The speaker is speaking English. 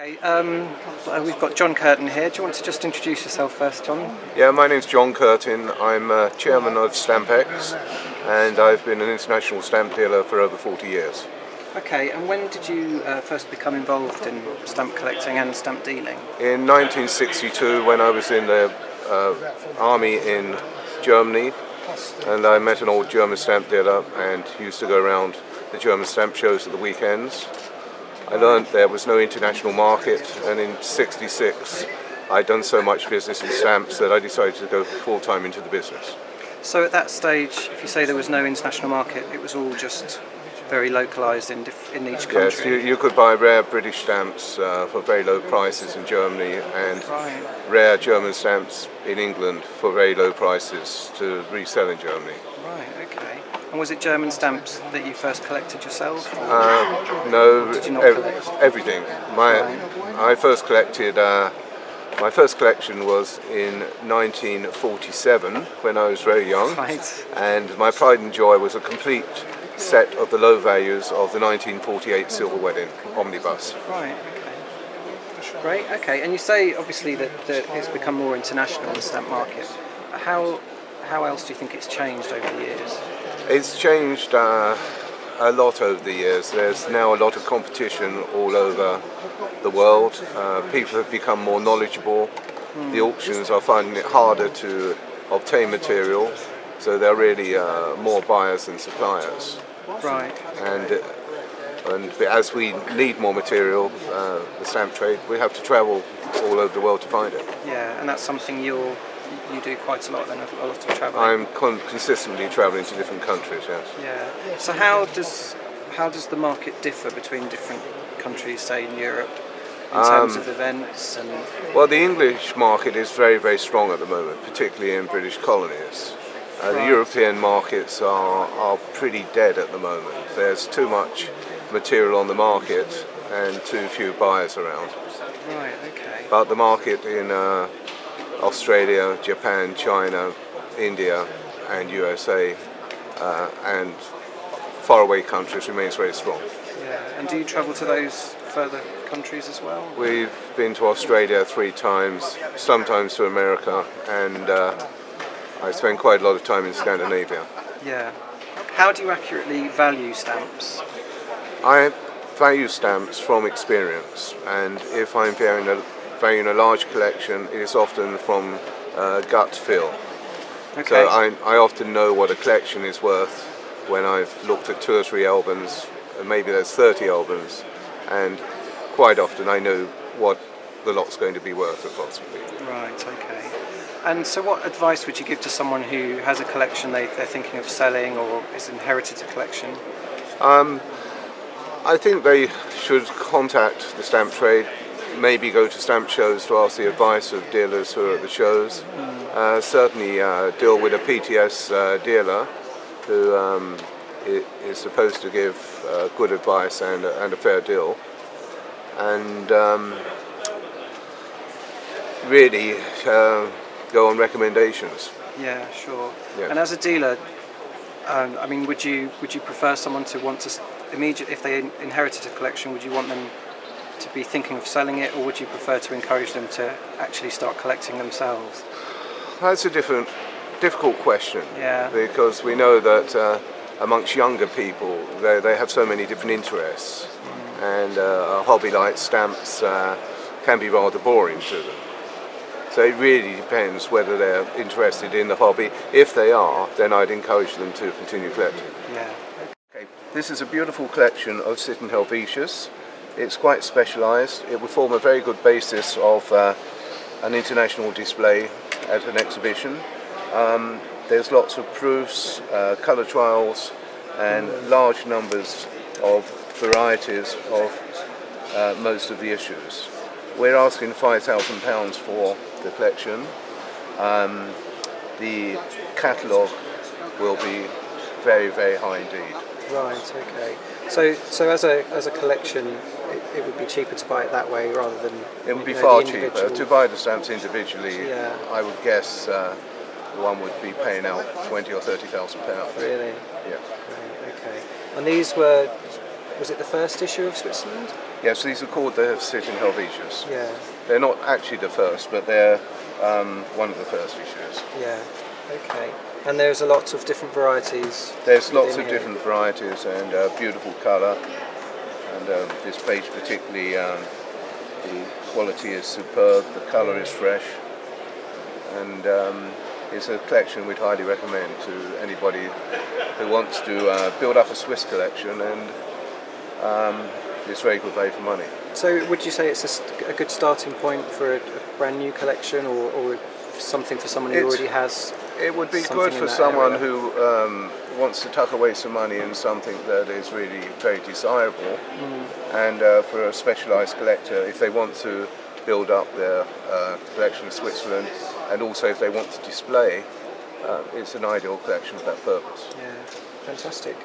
Okay, we've got John Curtin here. Do you want to just introduce yourself first, John? Yeah, my name's John Curtin. I'm chairman of StampX, and I've been an international stamp dealer for over 40 years. Okay, and when did you first become involved in stamp collecting and stamp dealing? In 1962, when I was in the army in Germany, and I met an old German stamp dealer and used to go around the German stamp shows at the weekends. I learned there was no international market, and in '66 I'd done so much business in stamps that I decided to go full-time into the business. So at that stage, if you say there was no international market, it was all just very localised in each country? Yes, you could buy rare British stamps for very low prices in Germany, and Right. rare German stamps in England for very low prices to resell in Germany. Right, okay. And was it German stamps that you first collected yourself? No, Did you not collect? everything. I first collected. My first collection was in 1947 when I was very young, Right. and my pride and joy was a complete set of the low values of the 1948 Silver Wedding omnibus. Right, okay. Great, okay. And you say obviously that it's become more international, the stamp market. How else do you think it's changed over the years? It's changed a lot over the years. There's now a lot of competition all over the world. People have become more knowledgeable. The auctions are finding it harder to obtain material, so there are really more buyers than suppliers. Right. And as we need more material, the stamp trade, we have to travel all over the world to find it. Yeah, and that's something you do quite a lot then, a lot of travelling. I'm consistently traveling to different countries, yes. Yeah. So how does the market differ between different countries, say in Europe, in terms of events and? Well, the English market is very, very strong at the moment, particularly in British colonies. The Right. European markets are pretty dead at the moment. There's too much material on the market and too few buyers around. Right. Okay. But the market in Australia, Japan, China, India, and USA, and faraway countries remains very strong. Yeah. And do you travel to those further countries as well? We've been to Australia 3 times, sometimes to America, and I spend quite a lot of time in Scandinavia. Yeah. How do you accurately value stamps? I value stamps from experience, and if I'm valuing a large collection, it is often from gut feel. Okay. So I often know what a collection is worth when I've looked at 2 or 3 albums, and maybe there's 30 albums, and quite often I know what the lot's going to be worth approximately. Right, okay. And so what advice would you give to someone who has a collection they're thinking of selling or is inherited a collection? I think they should contact the stamp trade, maybe go to stamp shows to ask the advice of dealers who are at the shows. Certainly deal with a PTS dealer who is supposed to give good advice and a fair deal. And really go on recommendations. Yeah, sure. Yeah. And as a dealer, I mean, would you prefer someone to want to immediately, if they inherited a collection, would you want them to be thinking of selling it, or would you prefer to encourage them to actually start collecting themselves? That's a difficult question. Yeah. Because we know that amongst younger people, they have so many different interests, and a hobby like stamps can be rather boring to them. So it really depends whether they're interested in the hobby. If they are, then I'd encourage them to continue collecting. Yeah. Okay. This is a beautiful collection of Sit and Helvetius. It's quite specialised. It would form a very good basis of an international display at an exhibition. There's lots of proofs, colour trials, and large numbers of varieties of most of the issues. We're asking £5,000 for the collection. The catalogue will be very, very high indeed. Right. Okay. So as a collection, it would be cheaper to buy it that way rather than. It would be the far cheaper individual. to buy the stamps individually. Yeah. I would guess one would be paying out £20,000 or £30,000. Really. Yeah. Right, okay. And these was it the first issue of Switzerland? Yes, these are called the Sitting Helvetius. Yeah, They're not actually the first, but they're one of the first issues. yeah. Okay. And there's a lot of different varieties. There's lots within of here. different varieties and beautiful colour. And this page particularly, the quality is superb, the colour is fresh. And it's a collection we'd highly recommend to anybody who wants to build up a Swiss collection, and it's very good value for money. So would you say it's a good starting point for a brand new collection, or something for someone who already has? It would be something good in for that someone area? who wants to tuck away some money in something that is really very desirable, and for a specialised collector, if they want to build up their collection of Switzerland, and also if they want to display, it's an ideal collection for that purpose. Yeah, fantastic.